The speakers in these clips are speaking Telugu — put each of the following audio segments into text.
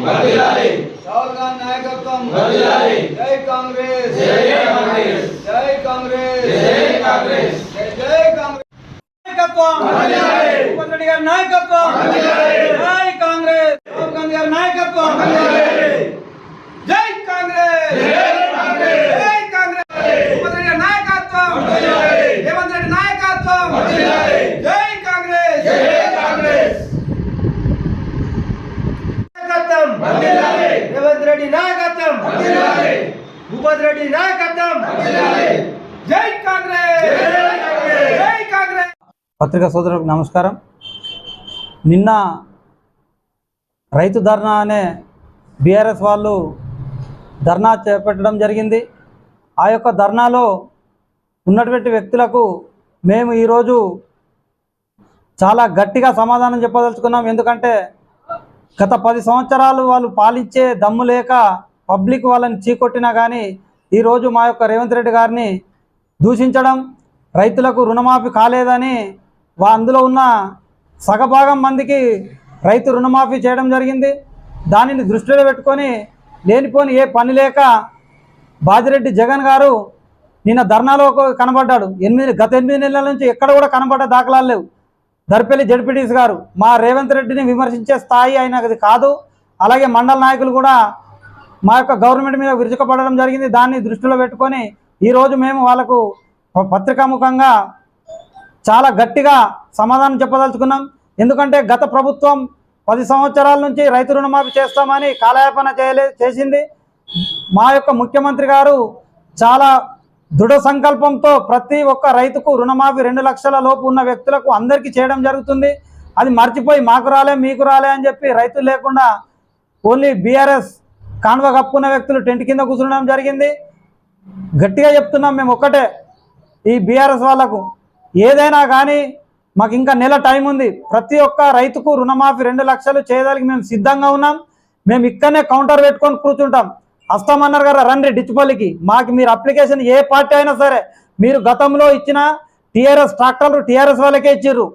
రాహుల్ గాంధీ నాయకత్వం జై కాంగ్రెస్ జై కాంగ్రెస్ జై కాంగ్రెస్ జై కాంగ్రెస్ జై కాంగ్రెస్ నాయకత్వం రేవంత్ రెడ్డి గారి నాయకత్వం జై కాంగ్రెస్ రాహుల్ గాంధీ గారి నాయకత్వం జై కాంగ్రెస్ జై కాంగ్రెస్ జై కాంగ్రెస్ రేవంత్ రెడ్డి గారి నాయకత్వం రేవంత్ రెడ్డి నాయకత్వం జై కాంగ్రెస్ జై కాంగ్రెస్ రేవంత్ రెడ్డి నాయకత్వం భూపత్ రెడ్డి నాయకత్వం జై కాంగ్రెస్ జై కాంగ్రెస్. పత్రికా సోదరులకు నమస్కారం. నిన్న రైతు ధర్నా అనే బీఆర్ఎస్ వాళ్ళు ధర్నా చేపట్టడం జరిగింది. ఆ యొక్క ధర్నాలో ఉన్నటువంటి వ్యక్తులకు మేము ఈరోజు చాలా గట్టిగా సమాధానం చెప్పదలుచుకున్నాం. ఎందుకంటే గత 10 సంవత్సరాలు వాళ్ళు పాలించే దమ్ము లేక పబ్లిక్ వాళ్ళని చీకొట్టినా కానీ ఈరోజు మా యొక్క రేవంత్ రెడ్డి గారిని దూషించడం, రైతులకు రుణమాఫీ కాలేదని అందులో ఉన్న సగభాగం మందికి రైతు రుణమాఫీ చేయడం జరిగింది. దానిని దృష్టిలో పెట్టుకొని లేనిపోని ఏ పని లేక బాజిరెడ్డి జగన్ గారు నిన్న ధర్నాలో కనబడ్డాడు. గత 8 నెలల నుంచి ఎక్కడ కూడా కనబడ్డ దాఖలాలు లేవు. దర్పల్లి జడ్పీటీసీ గారు మా రేవంత్ రెడ్డిని విమర్శించే స్థాయి అయినది కాదు. అలాగే మండల నాయకులు కూడా మా యొక్క గవర్నమెంట్ మీద విరుచుకుపడడం జరిగింది. దాన్ని దృష్టిలో పెట్టుకొని ఈరోజు మేము వాళ్ళకు పత్రికాముఖంగా చాలా గట్టిగా సమాధానం చెప్పదలుచుకున్నాం. ఎందుకంటే గత ప్రభుత్వం 10 సంవత్సరాల నుంచి రైతు రుణమాఫీ చేస్తామని కాలయాపన చేసింది. మా యొక్క ముఖ్యమంత్రి గారు చాలా దృఢ సంకల్పంతో ప్రతి ఒక్క రైతుకు రుణమాఫీ 2 లక్షల లోపు ఉన్న వ్యక్తులకు అందరికీ చేయడం జరుగుతుంది. అది మర్చిపోయి మాకు రాలే మీకు రాలే అని చెప్పి రైతులు లేకుండా ఓన్లీ బీఆర్ఎస్ కాన్వ కప్పుకున్న వ్యక్తులు టెంట్ కింద కూర్చునడం జరిగింది. గట్టిగా చెప్తున్నాం మేము ఒక్కటే, ఈ బీఆర్ఎస్ వాళ్లకు ఏదైనా కానీ మాకు ఇంకా నెల టైం ఉంది. ప్రతి ఒక్క రైతుకు రుణమాఫీ 2 లక్షలు చేయడానికి మేము సిద్ధంగా ఉన్నాం. మేము ఇక్కడనే కౌంటర్ పెట్టుకొని కూర్చుంటాం. వస్తామన్నారు కదా, రండి డిచ్పల్లికి. మాకు మీరు అప్లికేషన్ ఏ పార్టీ అయినా సరే మీరు గతంలో ఇచ్చిన టీఆర్ఎస్ ట్రాక్టర్లు టీఆర్ఎస్ వాళ్ళకే ఇచ్చారు,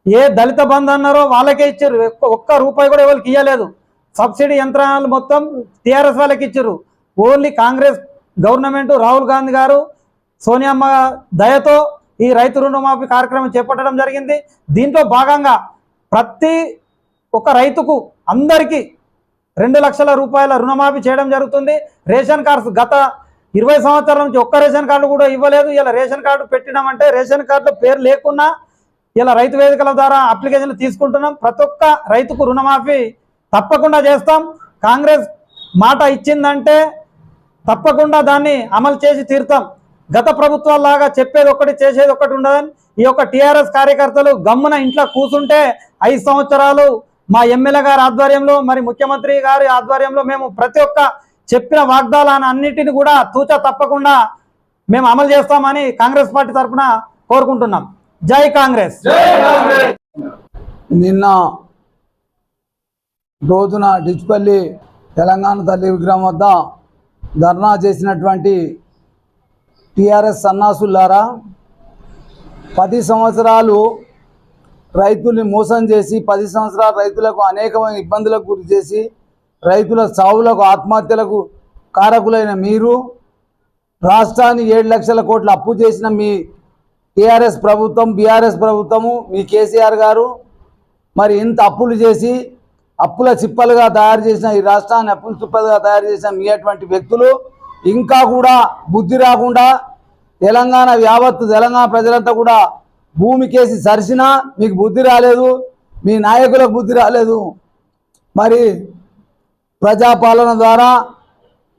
ఏ దళిత బంధు అన్నారో వాళ్ళకే ఇచ్చారు. ఒక్క రూపాయి కూడా ఎవరికి ఇవ్వలేదు. సబ్సిడీ యంత్రాలు మొత్తం టీఆర్ఎస్ వాళ్ళకి ఇచ్చారు. ఓన్లీ కాంగ్రెస్ గవర్నమెంట్ రాహుల్ గాంధీ గారు సోనియమ్మ దయతో ఈ రైతు రుణమాఫీ కార్యక్రమం చేపట్టడం జరిగింది. దీంట్లో భాగంగా ప్రతి ఒక్క రైతుకు అందరికీ 2 లక్షల రూపాయల రుణమాఫీ చేయడం జరుగుతుంది. రేషన్ కార్డ్స్ గత 20 సంవత్సరాల నుంచి ఒక్క రేషన్ కార్డు కూడా ఇవ్వలేదు. ఇలా రేషన్ కార్డు పెట్టినామంటే రేషన్ కార్డులో పేరు లేకున్నా ఇలా రైతు వేదికల ద్వారా అప్లికేషన్లు తీసుకుంటున్నాం. ప్రతి ఒక్క రైతుకు రుణమాఫీ తప్పకుండా చేస్తాం. కాంగ్రెస్ మాట ఇచ్చిందంటే తప్పకుండా దాన్ని అమలు చేసి తీరుతాం. గత ప్రభుత్వాల్లాగా చెప్పేది ఒకటి చేసేది ఒకటి ఉండదని ఈ యొక్క టీఆర్ఎస్ కార్యకర్తలు గమ్మున ఇంట్లో కూర్చుంటే 5 సంవత్సరాలు మా ఎమ్మెల్యే గారి ఆధ్వర్యంలో మరి ముఖ్యమంత్రి గారి ఆధ్వర్యంలో మేము ప్రతి ఒక్క చెప్పిన వాగ్దానాన్ని అన్నిటిని కూడా తూచా తప్పకుండా మేము అమలు చేస్తామని కాంగ్రెస్ పార్టీ తరఫున కోరుకుంటున్నాం. జై కాంగ్రెస్. నిన్న రోజున డిచ్పల్లి తెలంగాణ తల్లి విగ్రహం వద్ద ధర్నా చేసినటువంటి టీఆర్ఎస్ సన్నాసులారా, 10 సంవత్సరాలు రైతుల్ని మోసం చేసి 10 సంవత్సరాలు రైతులకు అనేకమైన ఇబ్బందులకు గురి చేసి రైతుల సావులకు ఆత్మహత్యలకు కారకులైన మీరు, రాష్ట్రాన్ని 7 లక్షల కోట్ల అప్పు చేసిన మీ టీఆర్ఎస్ ప్రభుత్వం, బీఆర్ఎస్ ప్రభుత్వము, మీ కేసీఆర్ గారు మరి ఇంత అప్పులు చేసి అప్పుల చిప్పలుగా తయారు చేసిన ఈ రాష్ట్రాన్ని అప్పుల చిప్పలుగా తయారు చేసిన మీ అటువంటి వ్యక్తులు ఇంకా కూడా బుద్ధి రాకుండా యావత్తు తెలంగాణ ప్రజలంతా కూడా భూమికేసి సరిసినా మీకు బుద్ధి రాలేదు, మీ నాయకులకు బుద్ధి రాలేదు. మరి ప్రజాపాలన ద్వారా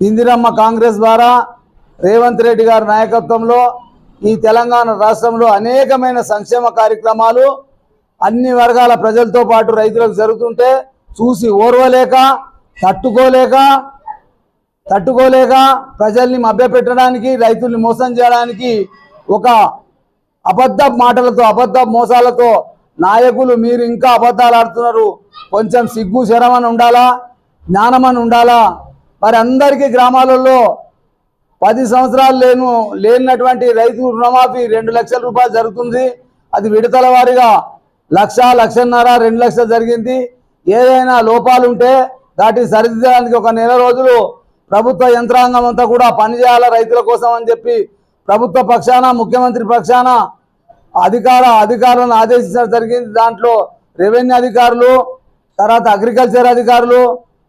ఇందిరమ్మ కాంగ్రెస్ ద్వారా రేవంత్ రెడ్డి గారి నాయకత్వంలో ఈ తెలంగాణ రాష్ట్రంలో అనేకమైన సంక్షేమ కార్యక్రమాలు అన్ని వర్గాల ప్రజలతో పాటు రైతులకు జరుగుతుంటే చూసి ఓర్వలేక తట్టుకోలేక ప్రజల్ని మభ్యపెట్టడానికి, రైతుల్ని మోసం చేయడానికి ఒక అబద్ధ మాటలతో అబద్ధ మోసాలతో నాయకులు మీరు ఇంకా అబద్ధాలు ఆడుతున్నారు. కొంచెం సిగ్గు శరమని ఉండాలా, జ్ఞానమని ఉండాలా. మరి అందరికీ గ్రామాలలో 10 సంవత్సరాలు లేనటువంటి రైతు రుణమాఫీ 2 లక్షల రూపాయలు జరుగుతుంది. అది విడతల వారీగా 1,00,000, 1,50,000, 2 లక్షలు జరిగింది. ఏదైనా లోపాలు ఉంటే దాటి సరిదిద్దడానికి ఒక నెల రోజులు ప్రభుత్వ యంత్రాంగం అంతా కూడా పనిచేయాలి రైతుల కోసం అని చెప్పి ప్రభుత్వ పక్షాన ముఖ్యమంత్రి పక్షాన అధికారులను ఆదేశించడం జరిగింది. దాంట్లో రెవెన్యూ అధికారులు, తర్వాత అగ్రికల్చర్ అధికారులు,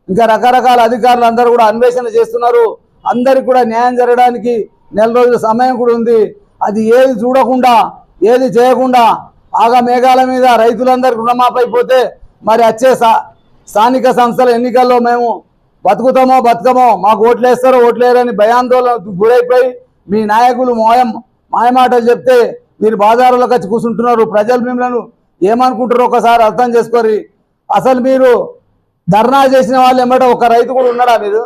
ఇంకా రకరకాల అధికారులు అందరూ కూడా అన్వేషణ చేస్తున్నారు. అందరికి కూడా న్యాయం జరగడానికి నెల రోజుల సమయం కూడా ఉంది. అది ఏది చూడకుండా ఏది చేయకుండా మేఘాల మీద రైతులందరికీ రుణమాఫీ అయిపోతే మరి వచ్చే స్థానిక సంస్థల ఎన్నికల్లో మేము బతుకుతామో బతకమో, మాకు ఓట్లేస్తారో ఓట్లేరని భయాందోళనకు గురైపోయి మీ నాయకులు మాయమాటలు చెప్తే మీరు బాజారులోకి వచ్చి కూర్చుంటున్నారు. ప్రజలు మిమ్మల్ని ఏమనుకుంటారో ఒకసారి అర్థం చేసుకోరి. అసలు మీరు ధర్నా చేసిన వాళ్ళు ఏమంటే ఒక రైతు కూడా ఉన్నాడా? మీరు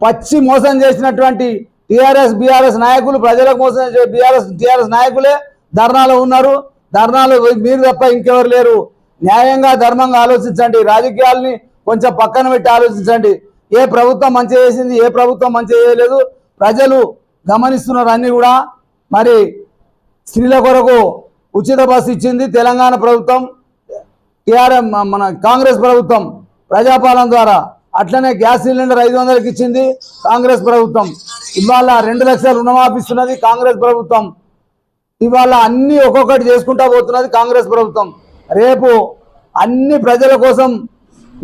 పచ్చి మోసం చేసినటువంటి బీఆర్ఎస్ నాయకులు, ప్రజలకు మోసం చేసే టీఆర్ఎస్ నాయకులే ధర్నాలో ఉన్నారు. ధర్నాలు మీరు తప్ప ఇంకెవరు లేరు. న్యాయంగా ధర్మంగా ఆలోచించండి. రాజకీయాలని కొంచెం పక్కన పెట్టి ఆలోచించండి. ఏ ప్రభుత్వం మంచి చేసింది, ఏ ప్రభుత్వం మంచి చేయలేదు ప్రజలు గమనిస్తున్నారు అన్నీ కూడా. మరి స్త్రీల కొరకు ఉచిత బస్సు ఇచ్చింది తెలంగాణ ప్రభుత్వం, మన కాంగ్రెస్ ప్రభుత్వం ప్రజాపాలన ద్వారా. అట్లనే గ్యాస్ సిలిండర్ 500కి ఇచ్చింది కాంగ్రెస్ ప్రభుత్వం. ఇవాళ 2 లక్షలు రుణమాపిస్తున్నది కాంగ్రెస్ ప్రభుత్వం. ఇవాళ అన్ని ఒక్కొక్కటి చేసుకుంటా పోతున్నది కాంగ్రెస్ ప్రభుత్వం. రేపు అన్ని ప్రజల కోసం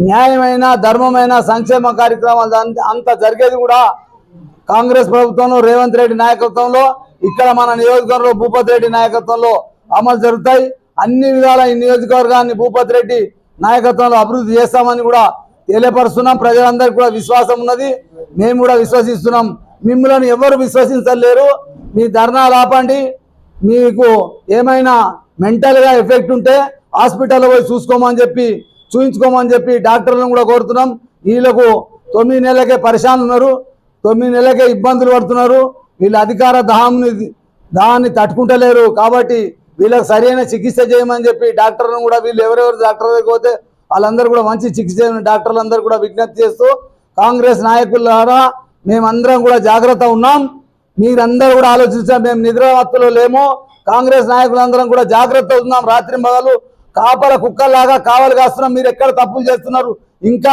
న్యాయమైన ధర్మమైన సంక్షేమ కార్యక్రమాలు అంత జరిగేది కూడా కాంగ్రెస్ ప్రభుత్వంలో, రేవంత్ రెడ్డి నాయకత్వంలో, ఇక్కడ మన నియోజకవర్గంలో భూపతి రెడ్డి నాయకత్వంలో అమలు జరుగుతాయి. అన్ని విధాల ఈ నియోజకవర్గాన్ని భూపతి రెడ్డి నాయకత్వంలో అభివృద్ధి చేస్తామని కూడా తెలియపరుస్తున్నాం. ప్రజలందరికీ కూడా విశ్వాసం ఉన్నది, మేము కూడా విశ్వసిస్తున్నాం. మిమ్మల్ని ఎవరు విశ్వసించలేరు. మీ ధర్నాలు ఆపండి. మీకు ఏమైనా మెంటల్గా ఎఫెక్ట్ ఉంటే హాస్పిటల్లో పోయి చూయించుకోమని చెప్పి డాక్టర్లను కూడా కోరుతున్నాం. వీళ్ళకు 9 నెలలకే పరిశాన్ ఉన్నారు, 9 నెలలకే ఇబ్బందులు పడుతున్నారు. వీళ్ళ అధికార దాన్ని తట్టుకుంటలేరు. కాబట్టి వీళ్ళకి సరైన చికిత్స చేయమని చెప్పి డాక్టర్లను కూడా, వీళ్ళు ఎవరెవరు డాక్టర్ దగ్గరికి పోతే వాళ్ళందరూ కూడా మంచి చికిత్స చేయమని డాక్టర్లందరూ కూడా విజ్ఞప్తి చేస్తూ, కాంగ్రెస్ నాయకుల ద్వారా మేమందరం కూడా జాగ్రత్త ఉన్నాం. మీరందరూ కూడా ఆలోచించాం. మేము నిద్రమత్తులో లేము. కాంగ్రెస్ నాయకులందరం కూడా జాగ్రత్త ఉన్నాం. రాత్రి మగలు కాపల కుక్కల్లాగా కావలి కాస్తున్నాం. మీరు ఎక్కడ తప్పులు చేస్తున్నారు, ఇంకా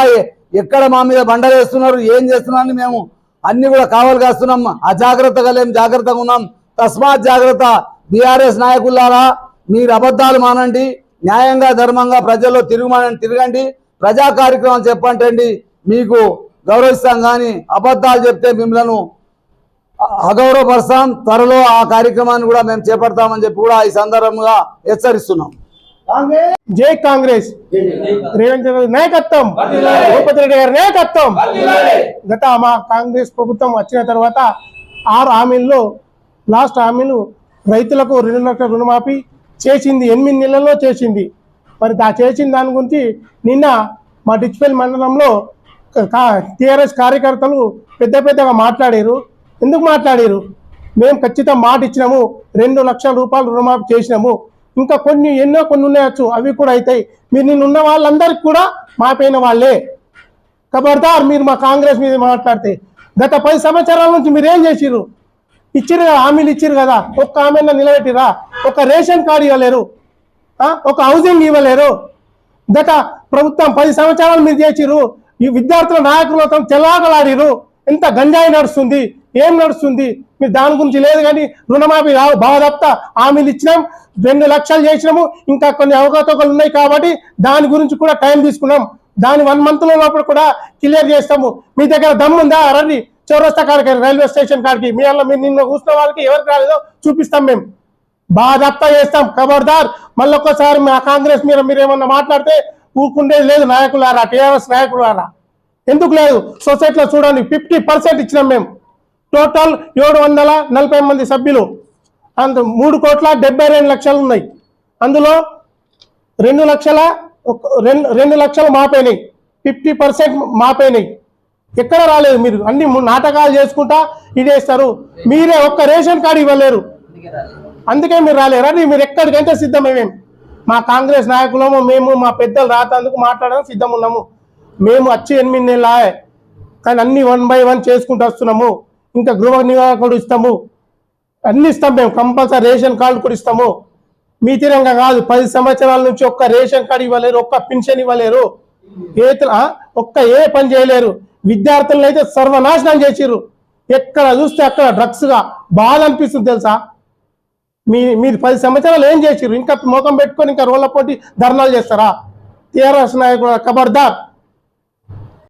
ఎక్కడ మా మీద బండలు వేస్తున్నారు, ఏం చేస్తున్నారని మేము అన్ని కూడా కావలి కాస్తున్నాం. అజాగ్రత్తగా లేం, జాగ్రత్తగా ఉన్నాం. తస్మాత్ జాగ్రత్త. బీఆర్ఎస్ నాయకులారా, మీరు అబద్ధాలు మానండి, న్యాయంగా ధర్మంగా ప్రజల్లో తిరగండి, ప్రజా కార్యక్రమాలు చెప్పండి. మీకు గౌరవిస్తాం. కానీ అబద్ధాలు చెప్తే మిమ్మల్ని అగౌరవపరుస్తాం. త్వరలో ఆ కార్యక్రమాన్ని కూడా మేము చేపడతామని చెప్పి కూడా ఈ సందర్భంగా హెచ్చరిస్తున్నాం. జై కాంగ్రెస్, రేవంత్ రెడ్డి నాయకత్వం, భూపతి రెడ్డి గారి నాయకత్వం. గత మా కాంగ్రెస్ ప్రభుత్వం వచ్చిన తర్వాత 6 హామీల్లో లాస్ట్ హామీలు రైతులకు 2 లక్షల రుణమాఫీ చేసింది, 8 నెలల్లో చేసింది. మరి చేసిన దాని గురించి నిన్న మా డిచ్పల్లి మండలంలో టీఆర్ఎస్ కార్యకర్తలు పెద్దగా మాట్లాడారు. ఎందుకు మాట్లాడారు? మేము ఖచ్చితంగా మాట ఇచ్చినాము, 2 లక్షల రూపాయలు రుణమాఫీ చేసినాము, ఇంకా కొన్ని ఉన్నాయచ్చు, అవి కూడా అవుతాయి. మీరు నిన్నున్న వాళ్ళందరికీ కూడా మాపైన వాళ్ళే. ఖబర్దార్ మీరు మా కాంగ్రెస్ మీద మాట్లాడితే. గత 10 సంవత్సరాల నుంచి మీరేం చేసిర్రు? ఇచ్చిరు కదా, హామీలు ఇచ్చిరు కదా, ఒక్క హామీలో నిలబెట్టిరా? ఒక రేషన్ కార్డు ఇవ్వలేరు, ఒక హౌసింగ్ ఇవ్వలేరు. గత ప్రభుత్వం 10 సంవత్సరాలు మీరు చేసిర్రు. ఈ విద్యార్థుల నాయకులతో చెల్లాగలాడిరు. ఎంత గంజాయి నడుస్తుంది, ఏం నడుస్తుంది? మీరు దాని గురించి లేదు. కానీ రుణమాఫీ బాధప్త హామీలు ఇచ్చినాం, 2 లక్షలు చేసినాము, ఇంకా కొన్ని అవకతవకలు ఉన్నాయి కాబట్టి దాని గురించి కూడా టైం తీసుకున్నాం. దాని 1 month లోపల కూడా క్లియర్ చేస్తాము. మీ దగ్గర దమ్ముందా? రండి చౌరస్తా కాడికి, రైల్వే స్టేషన్ కాడికి. మీరు నిన్న కూర్చున్న వాళ్ళకి ఎవరికి రాలేదో చూపిస్తాం. మేము బాధప్త చేస్తాం. ఖబర్దార్ మళ్ళొక్కసారి మా కాంగ్రెస్ మీరు ఏమన్నా మాట్లాడితే ఊరుకుండేది లేదు. నాయకులారా, టీఆర్ఎస్ నాయకులారా, ఎందుకు లేదు? సొసైటీలో చూడండి, 50% ఇచ్చినాం మేము. టోటల్ 740 మంది సభ్యులు, 3,72,00,000 ఉన్నాయి. అందులో 2 లక్షలు మాపైనాయి, 50% మాపైనాయి. ఎక్కడ రాలేదు. మీరు అన్ని నాటకాలు చేసుకుంటా ఇదేస్తారు. మీరే ఒక్క రేషన్ కార్డు ఇవ్వలేరు, అందుకే మీరు రాలేరు. అది మీరు ఎక్కడికంటే సిద్ధమేమేం. మా కాంగ్రెస్ నాయకులము మేము, మా పెద్దలు రాతందుకు మాట్లాడడానికి సిద్ధం ఉన్నాము. మేము వచ్చి 8 నెలలు, కానీ అన్ని 1 by 1 చేసుకుంటూ వస్తున్నాము. ఇంకా గృహ నివారకుడు ఇస్తాము, అన్ని ఇస్తాం మేము. కంపల్సరీ రేషన్ కార్డు కూడా ఇస్తాము. మీ తీరంగా కాదు. 10 సంవత్సరాల నుంచి ఒక్క రేషన్ కార్డు ఇవ్వలేరు, ఒక్క పెన్షన్ ఇవ్వలేరు. ఏ పని చేయలేరు. విద్యార్థులను అయితే సర్వనాశనం చేసిర్రు. ఎక్కడ చూస్తే అక్కడ డ్రగ్స్గా బాధ అనిపిస్తుంది తెలుసా. మీరు 10 సంవత్సరాలు ఏం చేసిర్రు? ఇంకా ముఖం పెట్టుకొని ఇంకా రోడ్ల పోటీ ధర్నాలు చేస్తారా? టీఆర్ఎస్ నాయకుడు ఖబర్దార్.